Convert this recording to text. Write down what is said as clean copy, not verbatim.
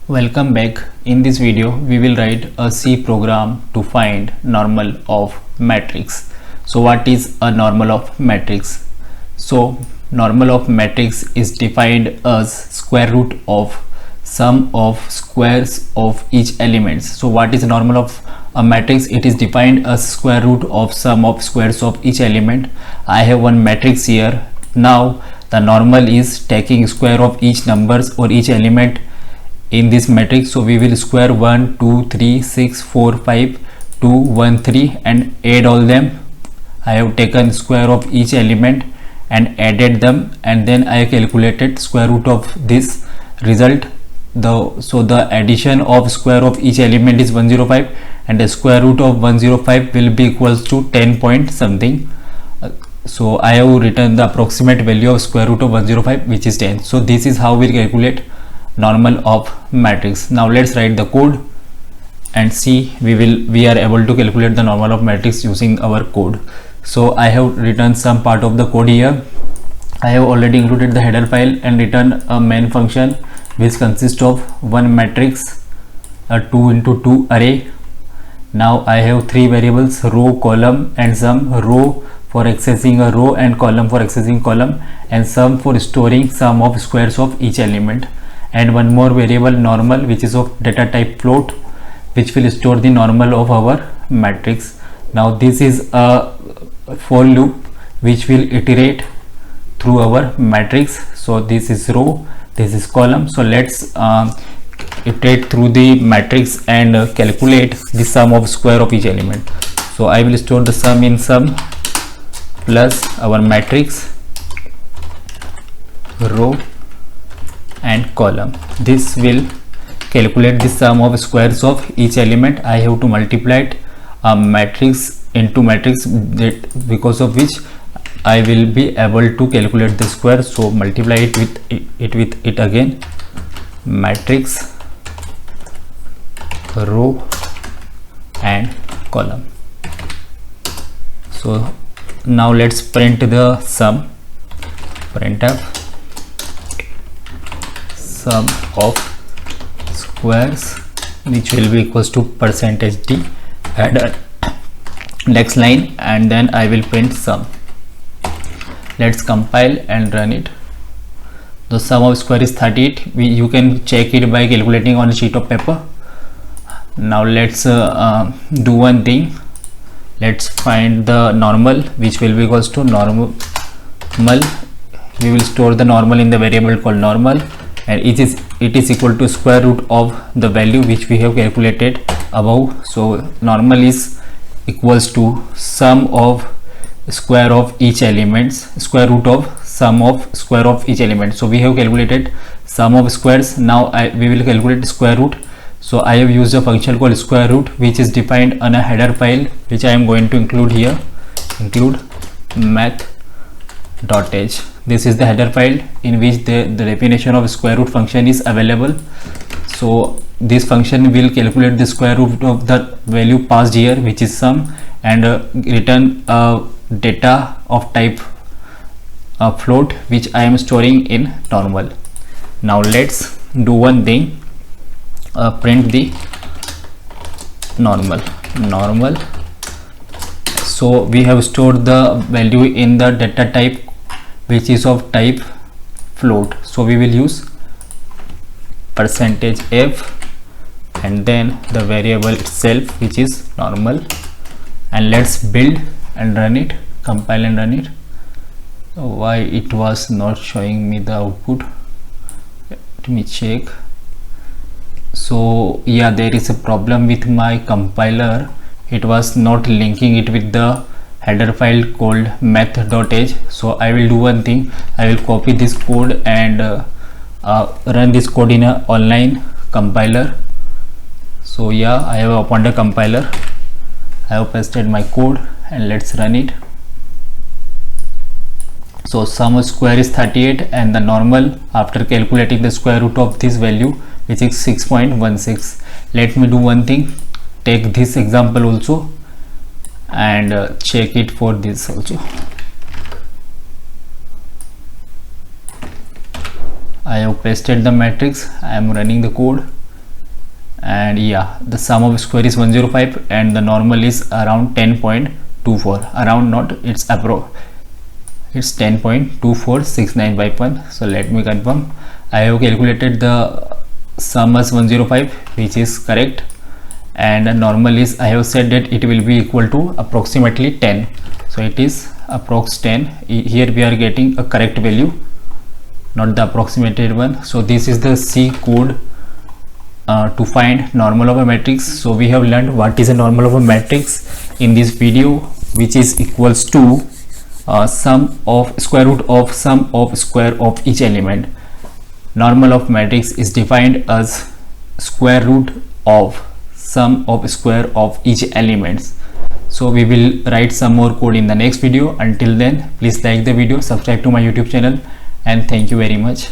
Welcome back. In this video we will write a C program to find normal of matrix. So what is a normal of matrix? So normal of matrix is defined as square root of sum of squares of each elements. So what is normal of a matrix? It is defined as square root of sum of squares of each element. I have one matrix here. Now the normal is taking square of each numbers or each element in this matrix. So we will square 1 2 3 6 4 5 2 1 3 and add all them. I have taken square of each element and added them, and then I calculated square root of this result. So the addition of square of each element is 105, and the square root of 105 will be equals to 10 point something. So I have written the approximate value of square root of 105, which is 10. So this is how we calculate normal of matrix. Now let's write the code and see we are able to calculate the normal of matrix using our code. So I have written some part of the code here. I have already included the header file and written a main function which consists of one matrix, a 2 into 2 array. Now I have three variables, row, column, and sum. Row for accessing a row and column for accessing column, and sum for storing sum of squares of each element, and one more variable normal which is of data type float, which will store the normal of our matrix. Now this is a for loop which will iterate through our matrix. So this is row, this is column. So let's iterate through the matrix and calculate the sum of square of each element. So I will store the sum in sum plus our matrix, row and column. This will calculate the sum of squares of each element. I have to multiply it a matrix into matrix, that because of which I will be able to calculate the square. So multiply it with it again, matrix, row and column. So now let's print the sum. Printf sum of squares, which will be equals to %d header next line, and then I will print sum. Let's compile and run it. The sum of square is 38. You can check it by calculating on a sheet of paper. Now let's do one thing. Let's find the normal, which will be equals to normal. We will store the normal in the variable called normal, and it is equal to square root of the value which we have calculated above. So normal is equals to sum of square of each elements, square root of sum of square of each element. So we have calculated sum of squares. Now we will calculate square root. So I have used a function called square root, which is defined on a header file, which I am going to include here. Include math.h. This is the header file in which the definition of square root function is available. So this function will calculate the square root of the value passed here, which is sum, and return data of type float, which I am storing in normal. Now let's do one thing. Print the normal. So we have stored the value in the data type which is of type float. So we will use %f and then the variable itself, which is normal, and let's build and run it, compile and run it. Why it was not showing me the output? Let me check. So yeah, there is a problem with my compiler. It was not linking it with the header file called math.h. So I will do one thing. I will copy this code and run this code in a online compiler. So yeah, I have opened a compiler. I have pasted my code and let's run it. So sum of square is 38, and the normal after calculating the square root of this value, which is 6.16. Let me do one thing. Take this example also and check it for this also. I have pasted the matrix. I am running the code. and yeah, the sum of square is 105 and the normal is around 10.24, around not, it's 10.24695. So let me confirm. I have calculated the sum as 105, which is correct, and normal is, I have said that it will be equal to approximately 10, so it is approx 10. Here we are getting a correct value, not the approximated one. So this is the C code to find normal of a matrix. So we have learned what is a normal of a matrix in this video, which is equals to sum of square root of sum of square of each element. Normal of matrix is defined as square root of sum of square of each elements. So we will write some more code in the next video. Until then, please like the video, subscribe to my YouTube channel, and thank you very much.